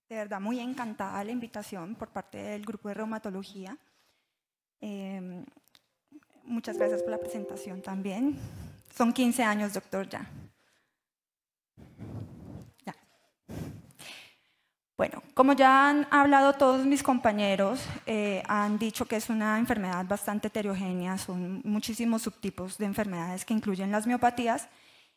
De verdad, muy encantada de la invitación por parte del grupo de reumatología. Muchas gracias por la presentación también. Son 15 años, doctor, ya. Bueno, como ya han hablado todos mis compañeros, han dicho que es una enfermedad bastante heterogénea, son muchísimos subtipos de enfermedades que incluyen las miopatías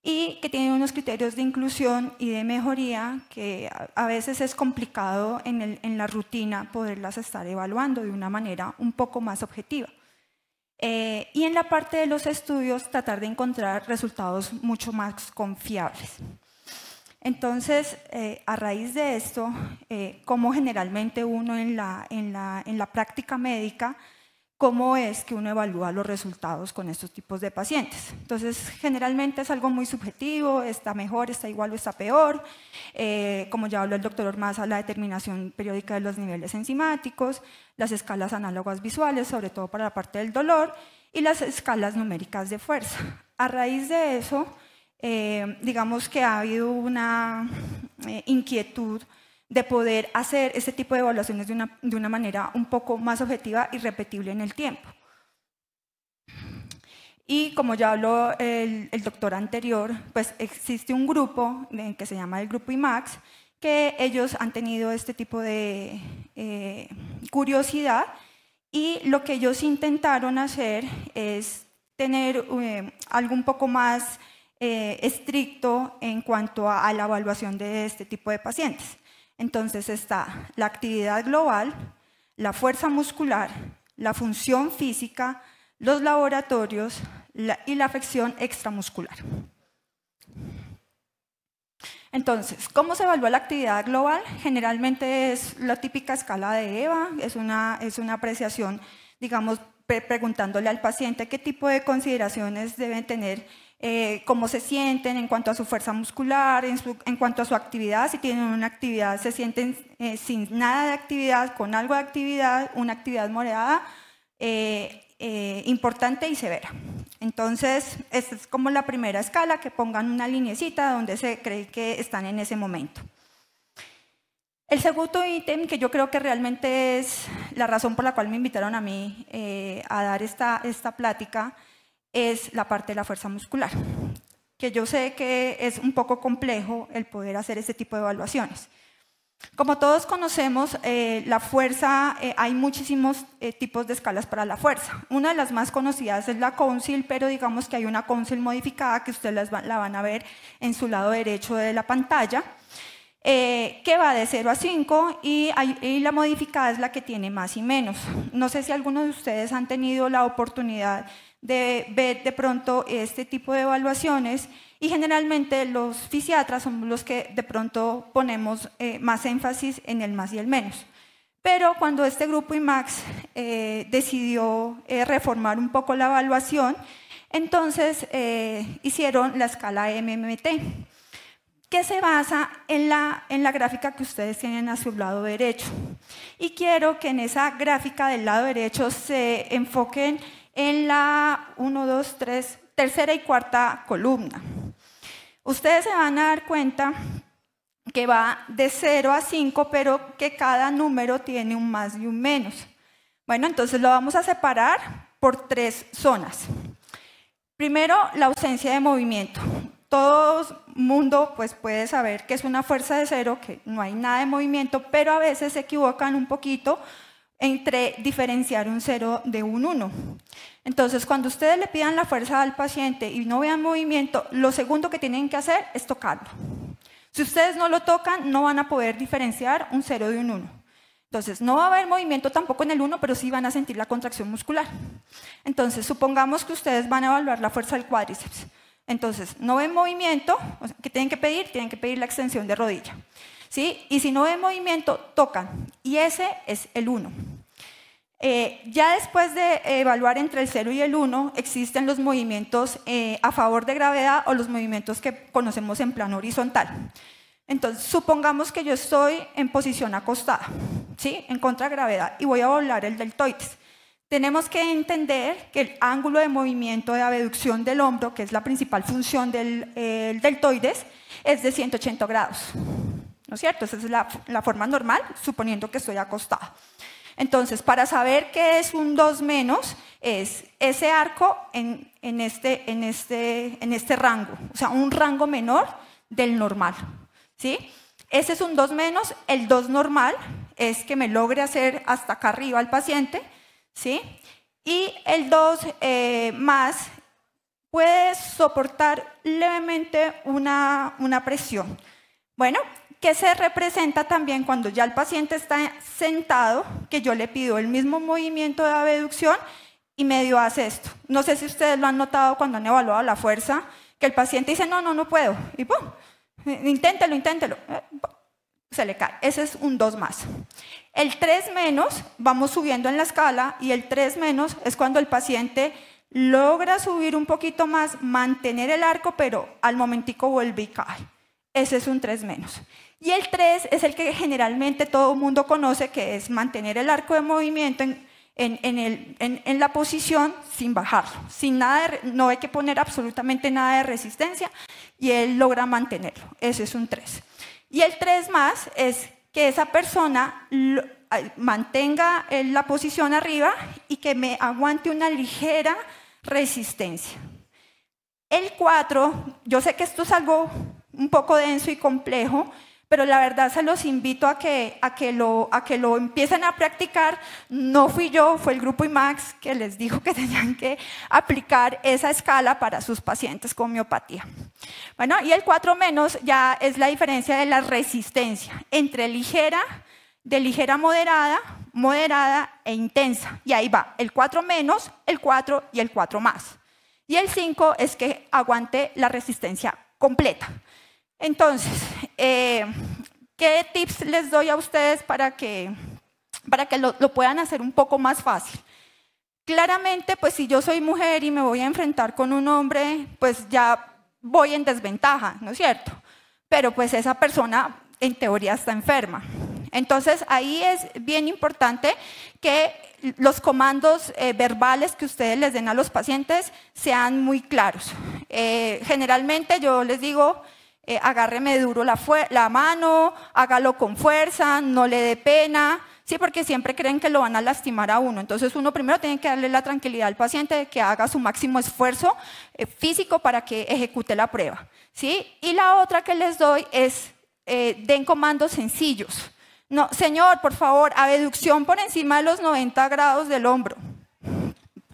y que tienen unos criterios de inclusión y de mejoría que a veces es complicado en la rutina poderlas estar evaluando de una manera un poco más objetiva. Y en la parte de los estudios tratar de encontrar resultados mucho más confiables. Entonces, a raíz de esto, cómo generalmente uno en la práctica médica, cómo es que uno evalúa los resultados con estos tipos de pacientes. Entonces, generalmente es algo muy subjetivo, está mejor, está igual o está peor. Como ya habló el doctor Ormaza, la determinación periódica de los niveles enzimáticos, las escalas análogas visuales, sobre todo para la parte del dolor, y las escalas numéricas de fuerza. A raíz de eso, digamos que ha habido una inquietud de poder hacer este tipo de evaluaciones de una manera un poco más objetiva y repetible en el tiempo. Y como ya habló el doctor anterior, pues existe un grupo que se llama el grupo IMAX, que ellos han tenido este tipo de curiosidad y lo que ellos intentaron hacer es tener algo un poco más estricto en cuanto a la evaluación de este tipo de pacientes. Entonces está la actividad global, la fuerza muscular, la función física, los laboratorios y la afección extramuscular. Entonces, ¿cómo se evalúa la actividad global? Generalmente es la típica escala de EVA, es una apreciación, digamos, preguntándole al paciente qué tipo de consideraciones deben tener, cómo se sienten en cuanto a su fuerza muscular, en cuanto a su actividad, si tienen una actividad, se sienten sin nada de actividad, con algo de actividad, una actividad moderada, importante y severa. Entonces, esta es como la primera escala, que pongan una linecita donde se cree que están en ese momento. El segundo ítem, que yo creo que realmente es la razón por la cual me invitaron a mí a dar esta plática, es la parte de la fuerza muscular, que yo sé que es un poco complejo el poder hacer este tipo de evaluaciones. Como todos conocemos, la fuerza, hay muchísimos tipos de escalas para la fuerza. Una de las más conocidas es la Council, pero digamos que hay una Council modificada que ustedes la van a ver en su lado derecho de la pantalla, que va de 0 a 5 y la modificada es la que tiene más y menos. No sé si algunos de ustedes han tenido la oportunidad de ver de pronto este tipo de evaluaciones y generalmente los fisiatras son los que de pronto ponemos más énfasis en el más y el menos. Pero cuando este grupo IMAX decidió reformar un poco la evaluación, entonces hicieron la escala MMT, que se basa en la gráfica que ustedes tienen a su lado derecho. Y quiero que en esa gráfica del lado derecho se enfoquen en la 1, 2, 3, tercera y cuarta columna. Ustedes se van a dar cuenta que va de 0 a 5, pero que cada número tiene un más y un menos. Bueno, entonces lo vamos a separar por 3 zonas. Primero, la ausencia de movimiento. Todo mundo pues, puede saber que es una fuerza de 0, que no hay nada de movimiento, pero a veces se equivocan un poquito entre diferenciar un 0 de un 1. Entonces, cuando ustedes le pidan la fuerza al paciente y no vean movimiento, lo segundo que tienen que hacer es tocarlo. Si ustedes no lo tocan, no van a poder diferenciar un 0 de un 1. Entonces, no va a haber movimiento tampoco en el 1, pero sí van a sentir la contracción muscular. Entonces, supongamos que ustedes van a evaluar la fuerza del cuádriceps. Entonces, no ven movimiento, ¿qué tienen que pedir? Tienen que pedir la extensión de rodilla. ¿Sí? Y si no ven movimiento, tocan. Y ese es el 1. Ya después de evaluar entre el 0 y el 1, existen los movimientos a favor de gravedad o los movimientos que conocemos en plano horizontal. Entonces, supongamos que yo estoy en posición acostada, ¿sí? En contra de gravedad, y voy a doblar el deltoides. Tenemos que entender que el ángulo de movimiento de abducción del hombro, que es la principal función del deltoides, es de 180 grados. ¿no es cierto? Esa es la forma normal, suponiendo que estoy acostada. Entonces, para saber qué es un 2 menos, es ese arco en este rango, o sea, un rango menor del normal, ¿sí? Ese es un 2 menos, el 2 normal es que me logre hacer hasta acá arriba al paciente, ¿sí? Y el 2 más puede soportar levemente una presión. Bueno, que se representa también cuando ya el paciente está sentado, que yo le pido el mismo movimiento de abducción y medio hace esto. No sé si ustedes lo han notado cuando han evaluado la fuerza, que el paciente dice, no puedo, y ¡pum! Inténtelo, se le cae. Ese es un 2 más. El 3 menos, vamos subiendo en la escala, y el 3 menos es cuando el paciente logra subir un poquito más, mantener el arco, pero al momentico vuelve y cae. Ese es un 3 menos. Y el 3 es el que generalmente todo el mundo conoce, que es mantener el arco de movimiento en la posición sin bajarlo. Sin nada no hay que poner absolutamente nada de resistencia y él logra mantenerlo. Ese es un 3. Y el 3 más es que esa persona mantenga la posición arriba y que me aguante una ligera resistencia. El 4, yo sé que esto es algo un poco denso y complejo, pero la verdad se los invito a que lo empiecen a practicar. No fui yo, fue el grupo IMAX que les dijo que tenían que aplicar esa escala para sus pacientes con miopatía. Bueno, y el 4 menos ya es la diferencia de la resistencia entre ligera, de ligera moderada, moderada e intensa. Y ahí va, el 4 menos, el 4 y el 4 más. Y el 5 es que aguante la resistencia completa. Entonces, ¿qué tips les doy a ustedes para que lo puedan hacer un poco más fácil? Claramente, pues si yo soy mujer y me voy a enfrentar con un hombre, pues ya voy en desventaja, ¿no es cierto? Pero pues esa persona en teoría está enferma. Entonces, ahí es bien importante que los comandos verbales que ustedes les den a los pacientes sean muy claros. Generalmente yo les digo, agárreme duro la mano, hágalo con fuerza, no le dé pena, sí, porque siempre creen que lo van a lastimar a uno. Entonces uno primero tiene que darle la tranquilidad al paciente de que haga su máximo esfuerzo físico para que ejecute la prueba, ¿sí? Y la otra que les doy es, den comandos sencillos. No, señor, por favor, abducción por encima de los 90 grados del hombro.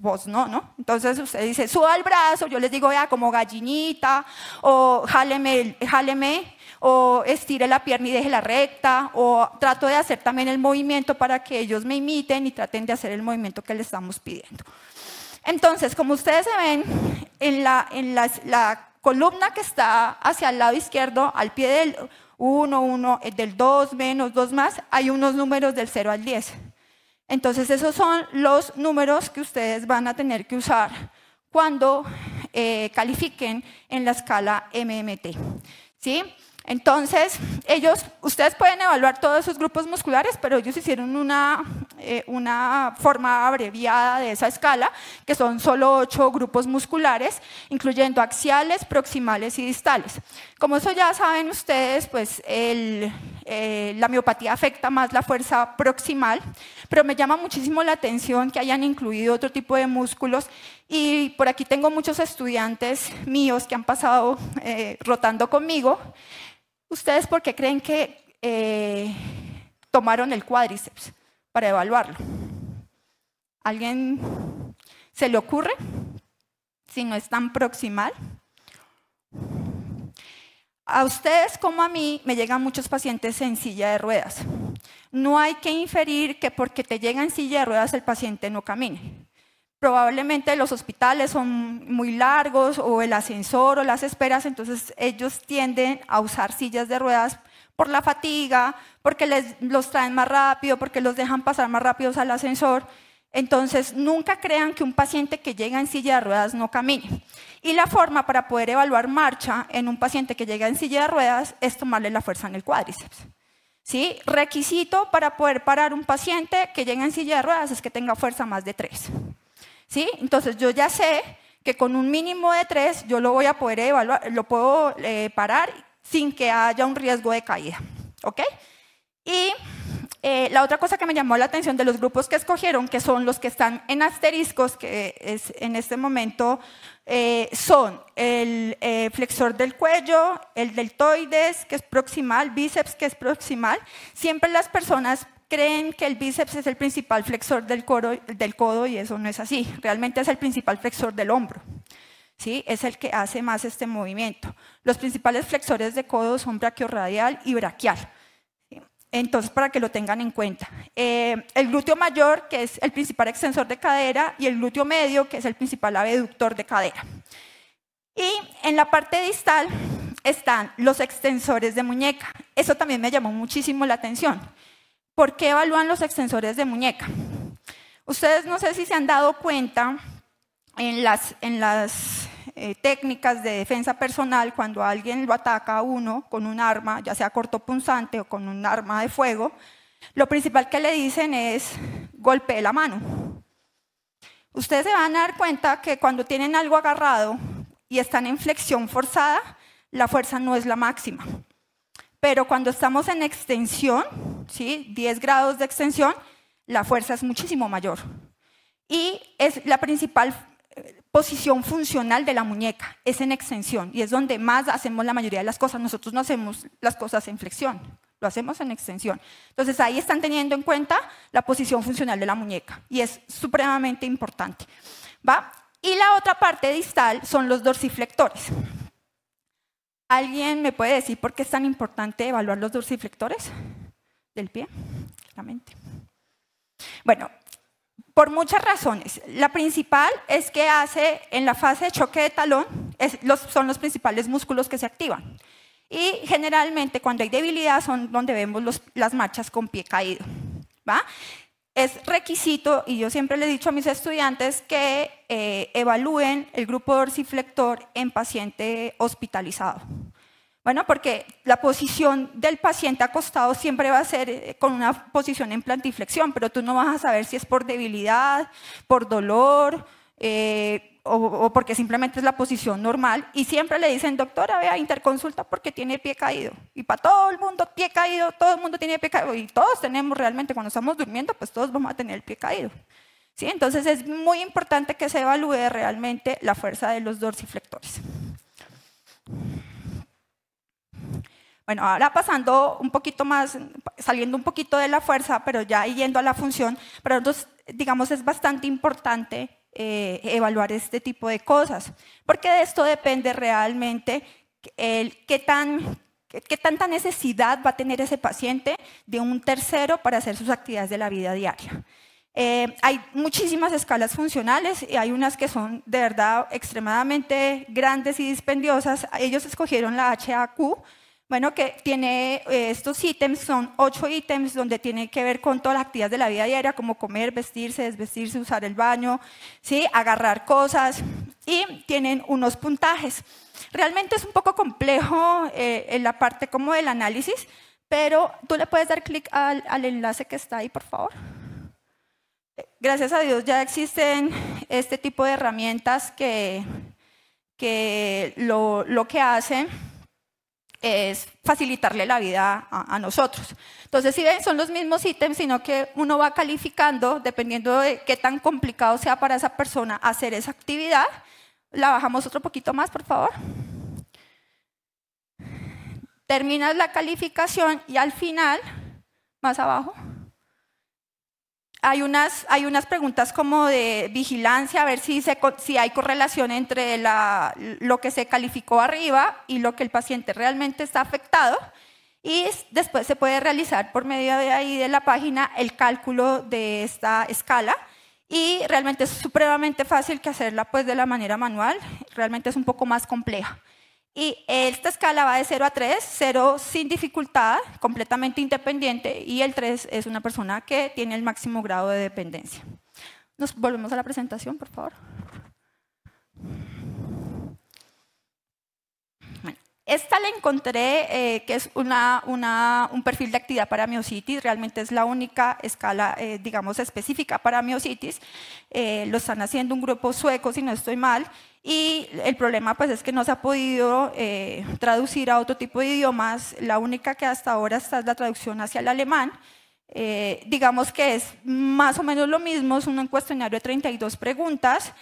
Pues no. Entonces usted dice, suba el brazo, yo les digo, vea, como gallinita, o jáleme, o estire la pierna y déjela recta, o trato de hacer también el movimiento para que ellos me imiten y traten de hacer el movimiento que le estamos pidiendo. Entonces, como ustedes se ven, en la columna que está hacia el lado izquierdo, al pie del 1, del 2 menos, 2 más, hay unos números del 0 al 10. Entonces, esos son los números que ustedes van a tener que usar cuando califiquen en la escala MMT, ¿sí? Entonces, ustedes pueden evaluar todos sus grupos musculares, pero ellos hicieron una forma abreviada de esa escala, que son solo 8 grupos musculares, incluyendo axiales, proximales y distales. Como eso ya saben ustedes, pues la miopatía afecta más la fuerza proximal, pero me llama muchísimo la atención que hayan incluido otro tipo de músculos, y por aquí tengo muchos estudiantes míos que han pasado rotando conmigo. ¿Ustedes por qué creen que tomaron el cuádriceps para evaluarlo? ¿Alguien se le ocurre? Si no es tan proximal. A ustedes como a mí me llegan muchos pacientes en silla de ruedas. No hay que inferir que porque te llega en silla de ruedas el paciente no camine. Probablemente los hospitales son muy largos, o el ascensor o las esperas, entonces ellos tienden a usar sillas de ruedas por la fatiga, porque los traen más rápido, porque los dejan pasar más rápido al ascensor. Entonces, nunca crean que un paciente que llega en silla de ruedas no camine. Y la forma para poder evaluar marcha en un paciente que llega en silla de ruedas es tomarle la fuerza en el cuádriceps, ¿sí? Requisito para poder parar un paciente que llega en silla de ruedas es que tenga fuerza más de 3. ¿Sí? Entonces yo ya sé que con un mínimo de 3 yo lo voy a poder evaluar, lo puedo parar sin que haya un riesgo de caída. ¿ok? Y la otra cosa que me llamó la atención de los grupos que escogieron, que son los que están en asteriscos, que es en este momento son el flexor del cuello, el deltoides, que es proximal, bíceps, que es proximal. Siempre las personas creen que el bíceps es el principal flexor del codo y eso no es así. Realmente es el principal flexor del hombro. ¿Sí? Es el que hace más este movimiento. Los principales flexores de codo son braquiorradial y braquial. Entonces, para que lo tengan en cuenta. El glúteo mayor, que es el principal extensor de cadera, y el glúteo medio, que es el principal abductor de cadera. Y en la parte distal están los extensores de muñeca. Eso también me llamó muchísimo la atención. ¿Por qué evalúan los extensores de muñeca? Ustedes no sé si se han dado cuenta en las técnicas de defensa personal, cuando alguien lo ataca a uno con un arma, ya sea cortopunzante o con un arma de fuego, lo principal que le dicen es golpee la mano. Ustedes se van a dar cuenta que cuando tienen algo agarrado y están en flexión forzada, la fuerza no es la máxima. Pero cuando estamos en extensión, ¿sí? 10 grados de extensión, la fuerza es muchísimo mayor. Y es la principal posición funcional de la muñeca, es en extensión, y es donde más hacemos la mayoría de las cosas. Nosotros no hacemos las cosas en flexión, lo hacemos en extensión. Entonces ahí están teniendo en cuenta la posición funcional de la muñeca, y es supremamente importante. ¿Va? Y la otra parte distal son los dorsiflectores. ¿Alguien me puede decir por qué es tan importante evaluar los dorsiflectores del pie? Claramente. Bueno, por muchas razones. La principal es que hace en la fase de choque de talón, son los principales músculos que se activan. Y generalmente cuando hay debilidad son donde vemos las marchas con pie caído. ¿Va? Es requisito, y yo siempre le he dicho a mis estudiantes que evalúen el grupo dorsiflector en paciente hospitalizado. Bueno, porque la posición del paciente acostado siempre va a ser con una posición en plantiflexión, pero tú no vas a saber si es por debilidad, por dolor o porque simplemente es la posición normal. Y siempre le dicen, doctora, vea, interconsulta porque tiene pie caído. Y para todo el mundo, pie caído, todo el mundo tiene pie caído. Y todos tenemos realmente, cuando estamos durmiendo, pues todos vamos a tener el pie caído. ¿Sí? Entonces es muy importante que se evalúe realmente la fuerza de los dorsiflectores. Bueno, ahora pasando un poquito más, saliendo un poquito de la fuerza, pero ya yendo a la función, para nosotros, digamos, es bastante importante evaluar este tipo de cosas, porque de esto depende realmente qué tanta necesidad va a tener ese paciente de un tercero para hacer sus actividades de la vida diaria. Hay muchísimas escalas funcionales y hay unas que son de verdad extremadamente grandes y dispendiosas. Ellos escogieron la HAQ, bueno, que tiene estos ítems, son 8 ítems donde tiene que ver con todas las actividades de la vida diaria, como comer, vestirse, desvestirse, usar el baño, ¿sí? Agarrar cosas, y tienen unos puntajes. Realmente es un poco complejo en la parte como del análisis, pero tú le puedes dar clic al enlace que está ahí, por favor. Gracias a Dios ya existen este tipo de herramientas que lo que hacen es facilitarle la vida a nosotros. Entonces, si ven, son los mismos ítems, sino que uno va calificando dependiendo de qué tan complicado sea para esa persona hacer esa actividad. La bajamos otro poquito más, por favor. Terminas la calificación y al final, más abajo, hay unas preguntas como de vigilancia, a ver si hay correlación entre lo que se calificó arriba y lo que el paciente realmente está afectado. Y después se puede realizar por medio de ahí de la página el cálculo de esta escala. Y realmente es supremamente fácil que hacerla pues de la manera manual, realmente es un poco más compleja. Y esta escala va de 0 a 3, 0 sin dificultad, completamente independiente, y el 3 es una persona que tiene el máximo grado de dependencia. Nos volvemos a la presentación, por favor. Bueno, Esta la encontré, que es un perfil de actividad para miositis, realmente es la única escala, digamos, específica para miositis. Lo están haciendo un grupo sueco, si no estoy mal, y el problema pues es que no se ha podido traducir a otro tipo de idiomas. La única que hasta ahora está es la traducción hacia el alemán. Digamos que es más o menos lo mismo, es un cuestionario de 32 preguntas,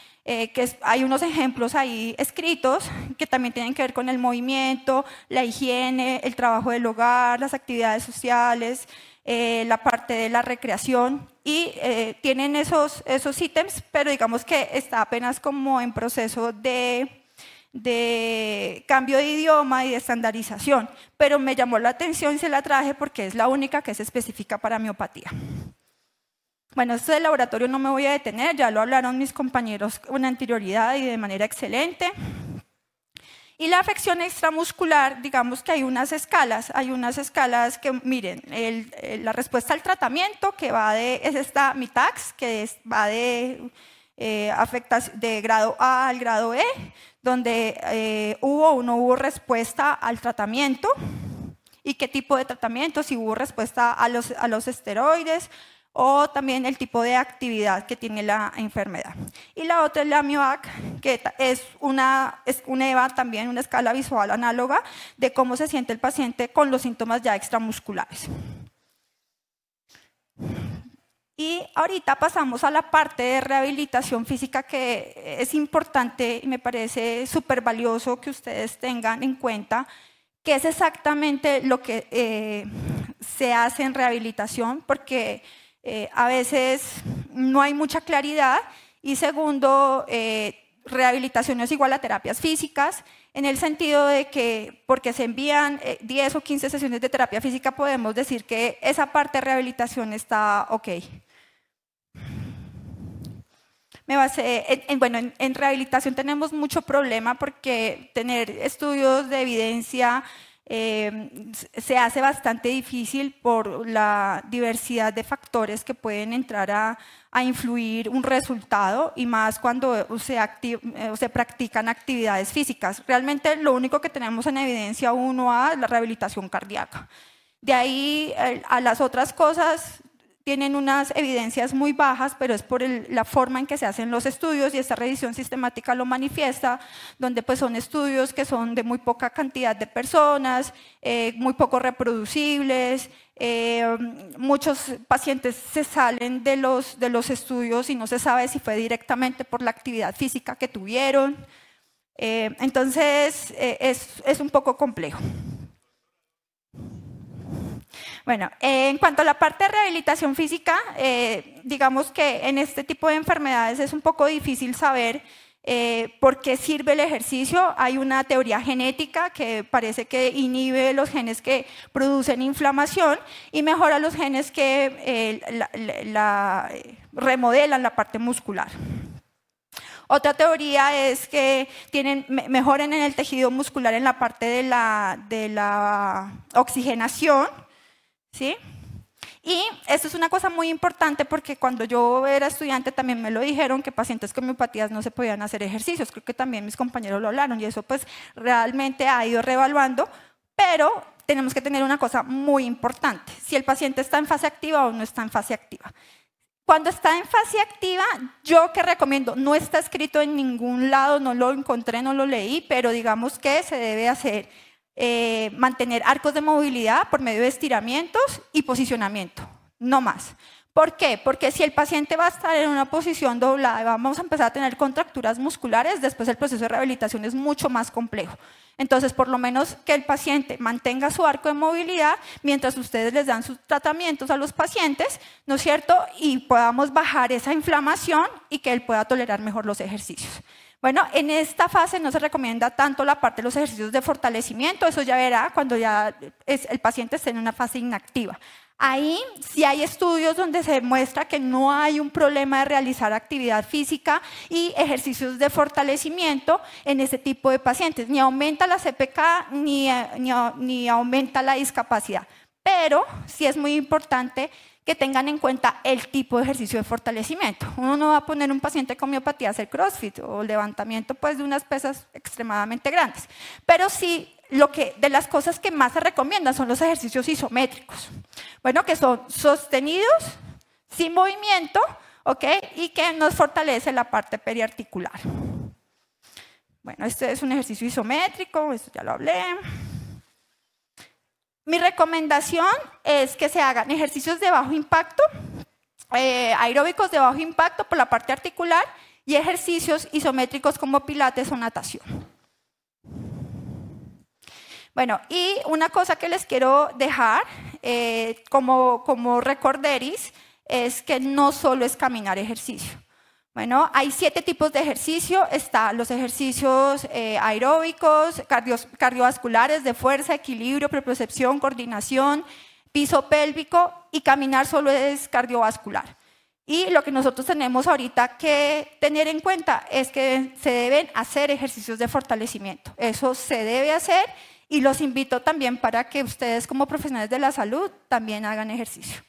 hay unos ejemplos ahí escritos que también tienen que ver con el movimiento, la higiene, el trabajo del hogar, las actividades sociales, la parte de la recreación, y tienen esos ítems, pero digamos que está apenas como en proceso de cambio de idioma y de estandarización, pero me llamó la atención y se la traje porque es la única que es específica para miopatía. Bueno, esto del laboratorio no me voy a detener, ya lo hablaron mis compañeros con anterioridad y de manera excelente. Y la afección extramuscular, digamos que hay unas escalas que, miren, la respuesta al tratamiento que va es esta MITAX, que va de grado A al grado E, donde hubo o no hubo respuesta al tratamiento y qué tipo de tratamiento, si hubo respuesta a los esteroides o también el tipo de actividad que tiene la enfermedad. Y la otra es la MIOAC, que es una EVA también, una escala visual análoga de cómo se siente el paciente con los síntomas ya extramusculares. Y ahorita pasamos a la parte de rehabilitación física, que es importante y me parece súper valioso que ustedes tengan en cuenta, que es exactamente lo que se hace en rehabilitación, porque a veces no hay mucha claridad, y segundo, rehabilitación no es igual a terapias físicas, en el sentido de que porque se envían 10 o 15 sesiones de terapia física podemos decir que esa parte de rehabilitación está ok. En rehabilitación tenemos mucho problema porque tener estudios de evidencia se hace bastante difícil por la diversidad de factores que pueden entrar a influir un resultado, y más cuando se practican actividades físicas. Realmente lo único que tenemos en evidencia 1A es la rehabilitación cardíaca. De ahí a las otras cosas tienen unas evidencias muy bajas, pero es por la forma en que se hacen los estudios, y esta revisión sistemática lo manifiesta, donde pues son estudios que son de muy poca cantidad de personas, muy poco reproducibles, muchos pacientes se salen de los estudios y no se sabe si fue directamente por la actividad física que tuvieron. Entonces es un poco complejo. Bueno, en cuanto a la parte de rehabilitación física, digamos que en este tipo de enfermedades es un poco difícil saber por qué sirve el ejercicio. Hay una teoría genética que parece que inhibe los genes que producen inflamación y mejora los genes que remodelan la parte muscular. Otra teoría es que mejoran en el tejido muscular en la parte de la oxigenación, ¿sí? Y esto es una cosa muy importante porque cuando yo era estudiante también me lo dijeron, que pacientes con miopatías no se podían hacer ejercicios. Creo que también mis compañeros lo hablaron, y eso pues realmente ha ido reevaluando, pero tenemos que tener una cosa muy importante: si el paciente está en fase activa o no está en fase activa. Cuando está en fase activa, yo que recomiendo, no está escrito en ningún lado, no lo encontré, no lo leí, pero digamos que se debe hacer mantener arcos de movilidad por medio de estiramientos y posicionamiento, no más. ¿Por qué? Porque si el paciente va a estar en una posición doblada y vamos a empezar a tener contracturas musculares, después el proceso de rehabilitación es mucho más complejo. Entonces, por lo menos que el paciente mantenga su arco de movilidad mientras ustedes les dan sus tratamientos a los pacientes, ¿no es cierto? Y podamos bajar esa inflamación y que él pueda tolerar mejor los ejercicios. Bueno, en esta fase no se recomienda tanto la parte de los ejercicios de fortalecimiento, eso ya verá cuando ya el paciente esté en una fase inactiva. Ahí sí hay estudios donde se demuestra que no hay un problema de realizar actividad física y ejercicios de fortalecimiento en ese tipo de pacientes. Ni aumenta la CPK ni aumenta la discapacidad. Pero sí es muy importante que tengan en cuenta el tipo de ejercicio de fortalecimiento. Uno no va a poner un paciente con miopatía a hacer CrossFit o levantamiento pues, de unas pesas extremadamente grandes, pero sí de las cosas que más se recomiendan son los ejercicios isométricos. Bueno, que son sostenidos, sin movimiento, ¿ok? Y que nos fortalece la parte periarticular. Bueno, este es un ejercicio isométrico, esto ya lo hablé. Mi recomendación es que se hagan ejercicios de bajo impacto, aeróbicos de bajo impacto por la parte articular y ejercicios isométricos como pilates o natación. Bueno, y una cosa que les quiero dejar como recorderis es que no solo es caminar ejercicio. Bueno, hay 7 tipos de ejercicio. Están los ejercicios aeróbicos, cardiovasculares, de fuerza, equilibrio, propiocepción, coordinación, piso pélvico, y caminar solo es cardiovascular. Y lo que nosotros tenemos ahorita que tener en cuenta es que se deben hacer ejercicios de fortalecimiento. Eso se debe hacer y los invito también para que ustedes como profesionales de la salud también hagan ejercicio.